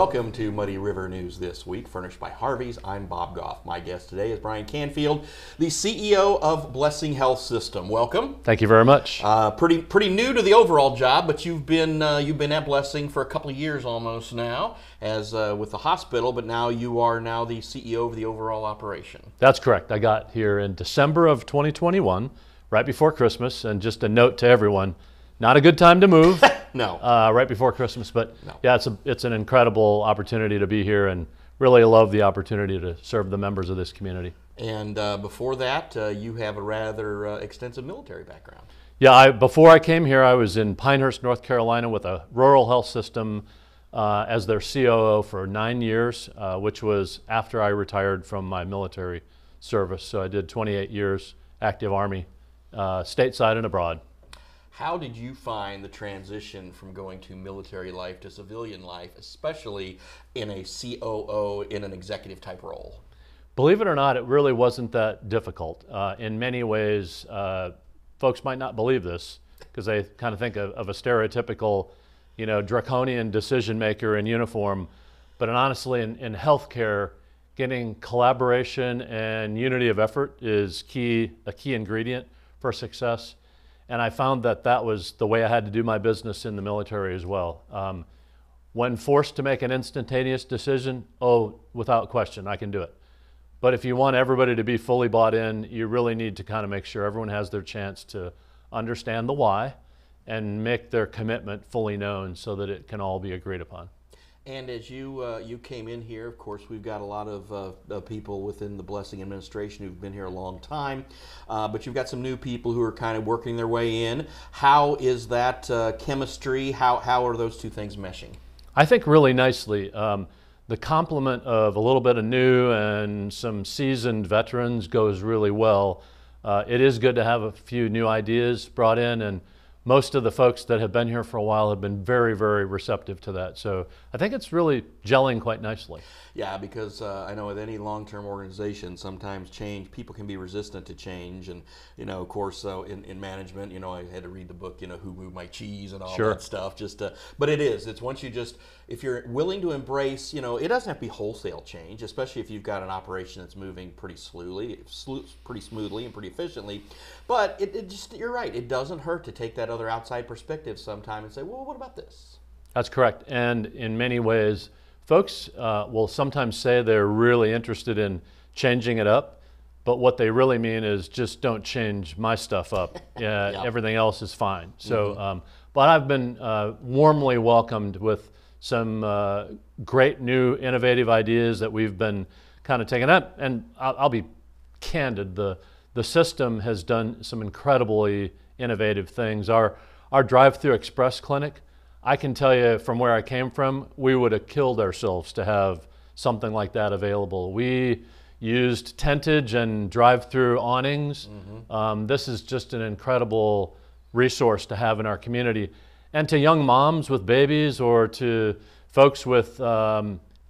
Welcome to Muddy River News This Week, furnished by Harvey's. I'm Bob Goff. My guest today is Brian Canfield, the CEO of Blessing Health System. Welcome. Thank you very much. Pretty new to the overall job, but you've been at Blessing for a couple of years almost now, as with the hospital. But now you are the CEO of the overall operation. That's correct. I got here in December of 2021, right before Christmas. And just a note to everyone: not a good time to move. No. Right before Christmas, but no. Yeah, it's an incredible opportunity to be here, and really love the opportunity to serve the members of this community. And before that, you have a rather extensive military background. Yeah, before I came here, I was in Pinehurst, North Carolina, with a rural health system as their COO for 9 years, which was after I retired from my military service. So I did 28 years active Army, stateside and abroad. How did you find the transition from going to military life to civilian life, especially in a COO in an executive type role? Believe it or not, it really wasn't that difficult. In many ways, folks might not believe this because they kind of think of a stereotypical, draconian decision maker in uniform. But honestly, in healthcare, getting collaboration and unity of effort is a key ingredient for success. And I found that was the way I had to do my business in the military as well. When forced to make an instantaneous decision, without question, I can do it. But if you want everybody to be fully bought in, you really need to kind of make sure everyone has their chance to understand the why and make their commitment fully known so that it can all be agreed upon. And as you came in here, of course, we've got a lot of people within the Blessing administration who've been here a long time, but you've got some new people who are kind of working their way in. How is that chemistry? How are those two things meshing? I think really nicely. The complement of a little bit of new and some seasoned veterans goes really well. It is good to have a few new ideas brought in, and most of the folks that have been here for a while have been very, very receptive to that. So I think it's really gelling quite nicely. Yeah, because I know with any long-term organization, sometimes people can be resistant to change. And, of course, in management, I had to read the book, Who Moved My Cheese and all Sure. that stuff. But it's once if you're willing to embrace, it doesn't have to be wholesale change, especially if you've got an operation that's moving pretty smoothly and pretty efficiently. But you're right, it doesn't hurt to take that other outside perspective sometime and say, well, what about this? That's correct. And in many ways, folks will sometimes say they're really interested in changing it up, but what they really mean is just don't change my stuff up. Yeah. Everything else is fine. So, but I've been warmly welcomed with some great new innovative ideas that we've been kind of taking up. And I'll be candid, the system has done some incredibly innovative things. Our drive-through express clinic, I can tell you from where I came from, we would have killed ourselves to have something like that available. We used tentage and drive-through awnings. This is just an incredible resource to have in our community. And to young moms with babies, or to folks with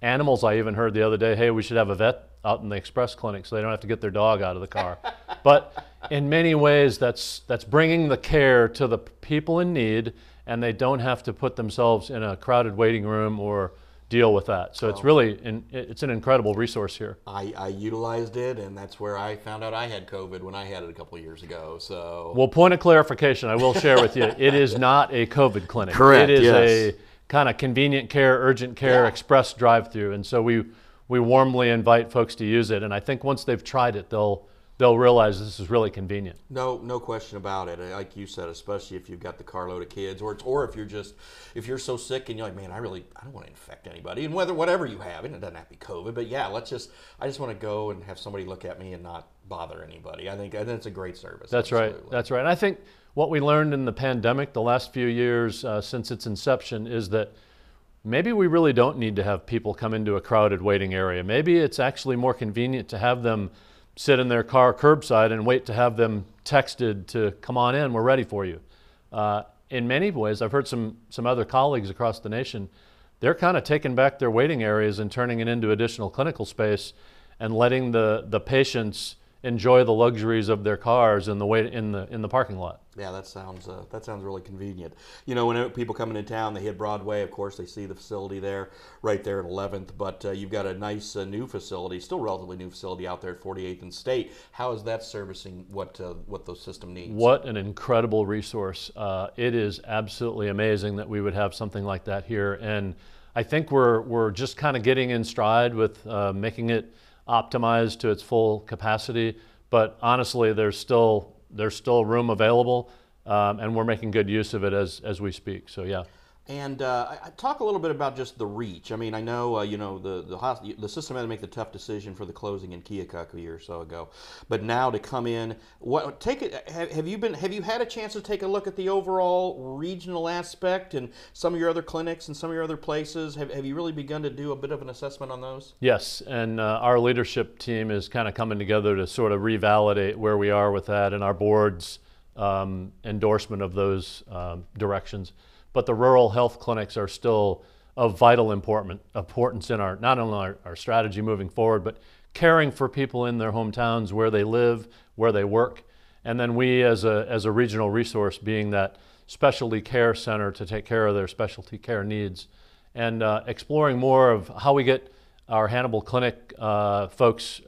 animals, I even heard the other day, hey, we should have a vet out in the express clinic so they don't have to get their dog out of the car. But in many ways, that's bringing the care to the people in need, and they don't have to put themselves in a crowded waiting room or deal with that. So it's really, it's an incredible resource here. I utilized it, and that's where I found out I had COVID when I had it a couple of years ago. So, well, point of clarification, I will share with you, it is not a COVID clinic. Correct, It is yes. a kind of convenient care, urgent care, express drive-through, and so we warmly invite folks to use it. And I think once they've tried it, they'll realize this is really convenient. No question about it. Like you said, especially if you've got the carload of kids, or if you're so sick and you're like, man, I don't want to infect anybody. And whatever you have, and it doesn't have to be COVID, but yeah, I just want to go and have somebody look at me and not bother anybody. I think it's a great service. That's absolutely. Right. That's right. And I think what we learned in the pandemic the last few years since its inception is that maybe we really don't need to have people come into a crowded waiting area. Maybe it's actually more convenient to have them sit in their car curbside and wait to have them texted to come on in, we're ready for you. In many ways, I've heard some other colleagues across the nation, they're kind of taking back their waiting areas and turning it into additional clinical space and letting the patients enjoy the luxuries of their cars in the parking lot. Yeah, that sounds really convenient. You know, when people come into town, they hit Broadway. Of course, they see the facility there, right there at 11th. But you've got a nice new facility, still relatively new facility out there at 48th and State. How is that servicing what the system needs? What an incredible resource! It is absolutely amazing that we would have something like that here, and I think we're just kind of getting in stride with making it optimized to its full capacity. But honestly, there's still room available, and we're making good use of it as we speak. So yeah. And I talk a little bit about just the reach. I mean, I know you know the system had to make the tough decision for the closing in Keokuk a year or so ago, but now to come in, have you had a chance to take a look at the overall regional aspect and some of your other clinics and some of your other places? Have you really begun to do a bit of an assessment on those? Yes, and our leadership team is kind of coming together to sort of revalidate where we are with that and our board's endorsement of those directions. But the rural health clinics are still of vital importance in not only our strategy moving forward, but caring for people in their hometowns, where they live, where they work. And then we as a regional resource being that specialty care center to take care of their specialty care needs. And exploring more of how we get our Hannibal Clinic folks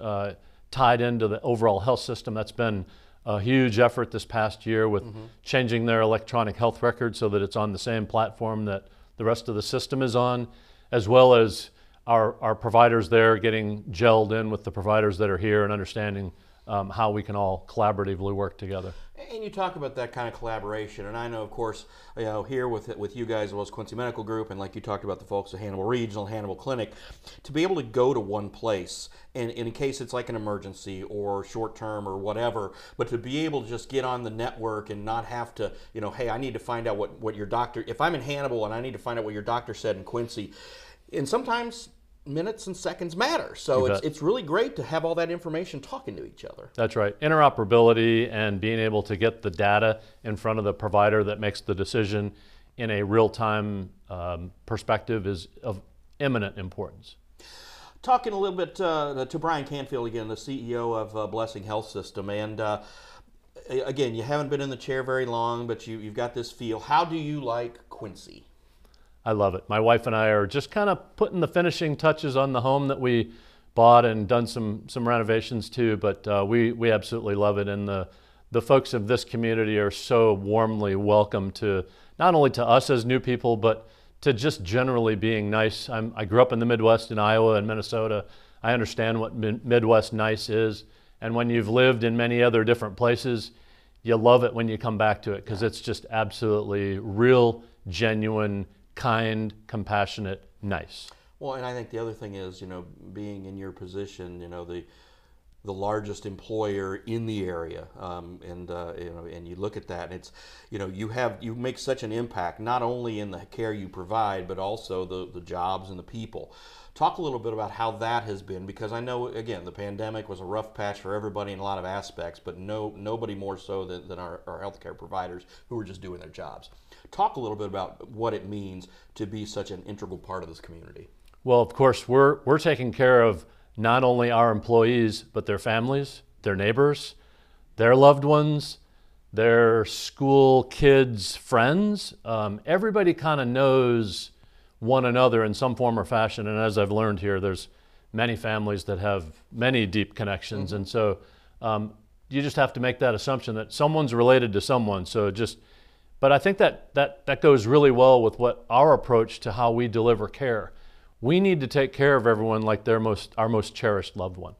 tied into the overall health system. That's been a huge effort this past year with changing their electronic health record so that it's on the same platform that the rest of the system is on, as well as our providers there getting gelled in with the providers that are here and understanding how we can all collaboratively work together. And you talk about that kind of collaboration, and I know, of course, you know, here with you guys as well as Quincy Medical Group, and like you talked about the folks at Hannibal Regional, Hannibal Clinic, to be able to go to one place, and in case it's like an emergency or short term or whatever, but to be able to just get on the network and not have to, you know, hey, I need to find out what your doctor, if I'm in Hannibal and I need to find out what your doctor said in Quincy, and sometimes minutes and seconds matter. So it's really great to have all that information talking to each other. That's right. Interoperability and being able to get the data in front of the provider that makes the decision in a real-time perspective is of eminent importance. Talking a little bit to Brian Canfield again, the CEO of Blessing Health System, and again, you haven't been in the chair very long, but you've got this feel. How do you like Quincy? I love it. My wife and I are just kind of putting the finishing touches on the home that we bought and done some renovations too, but we absolutely love it. And the folks of this community are so warmly welcome to, not only to us as new people, but to just generally being nice. I grew up in the Midwest in Iowa and Minnesota. I understand what Midwest nice is. And when you've lived in many other different places, you love it when you come back to it because it's just absolutely real, genuine, kind, compassionate, nice. Well, and I think the other thing is, you know, being in your position, you know, the largest employer in the area, you know, and you look at that, and it's, you know, you make such an impact not only in the care you provide, but also the jobs and the people. Talk a little bit about how that has been, because I know, again, the pandemic was a rough patch for everybody in a lot of aspects, but nobody more so than our healthcare providers who are just doing their jobs. Talk a little bit about what it means to be such an integral part of this community. Well, of course, we're taking care of not only our employees, but their families, their neighbors, their loved ones, their school kids, friends. Everybody kind of knows one another in some form or fashion. And as I've learned here, there's many families that have many deep connections. And so you just have to make that assumption that someone's related to someone. But I think that goes really well with what our approach to how we deliver care. We need to take care of everyone like they're our most cherished loved one.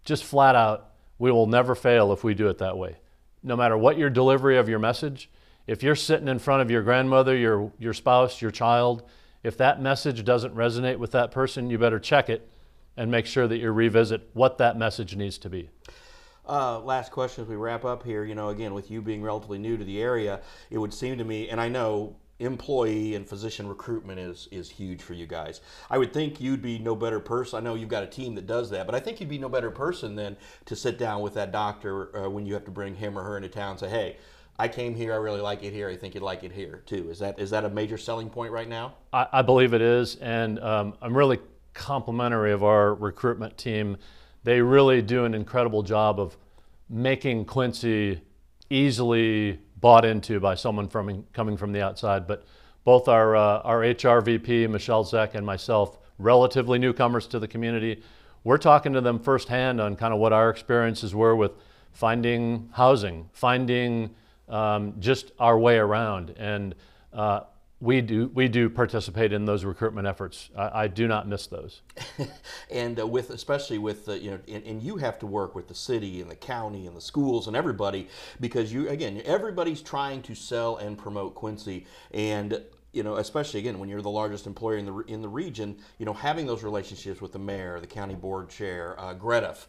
Just flat out, we will never fail if we do it that way. No matter what your delivery of your message, if you're sitting in front of your grandmother, your spouse, your child, if that message doesn't resonate with that person, you better check it and make sure that you revisit what that message needs to be. Last question as we wrap up here. You know, again, with you being relatively new to the area, it would seem to me, and I know employee and physician recruitment is huge for you guys. I would think you'd be no better person. I know you've got a team that does that, but I think you'd be no better person than to sit down with that doctor when you have to bring him or her into town and say, hey, I came here, I really like it here, I think you'd like it here too. Is that a major selling point right now? I believe it is, and I'm really complimentary of our recruitment team. They really do an incredible job of making Quincy easily bought into by someone coming from the outside. But both our HR VP, Michelle Zeck, and myself, relatively newcomers to the community, we're talking to them firsthand on kind of what our experiences were with finding housing, finding just our way around. And we do participate in those recruitment efforts. I do not miss those. And especially with and you have to work with the city and the county and the schools and everybody, because everybody's trying to sell and promote Quincy. And especially again when you're the largest employer in the region, having those relationships with the mayor, the county board chair, GREDF,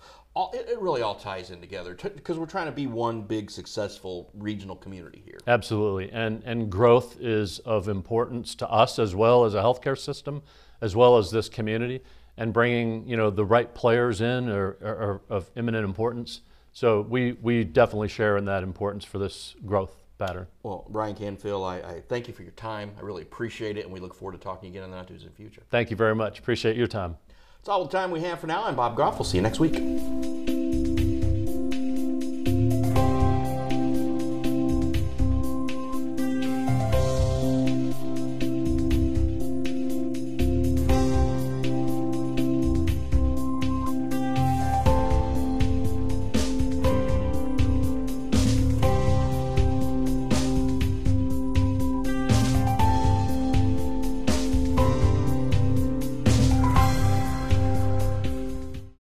it really all ties in together because we're trying to be one big successful regional community here. Absolutely, and growth is of importance to us as well as a healthcare system, as well as this community, and bringing the right players in are of imminent importance. So we definitely share in that importance for this growth pattern. Well, Brian Canfield, I thank you for your time. I really appreciate it, and we look forward to talking again in the not-too-distant future. Thank you very much. Appreciate your time. That's all the time we have for now. I'm Bob Goff. We'll see you next week.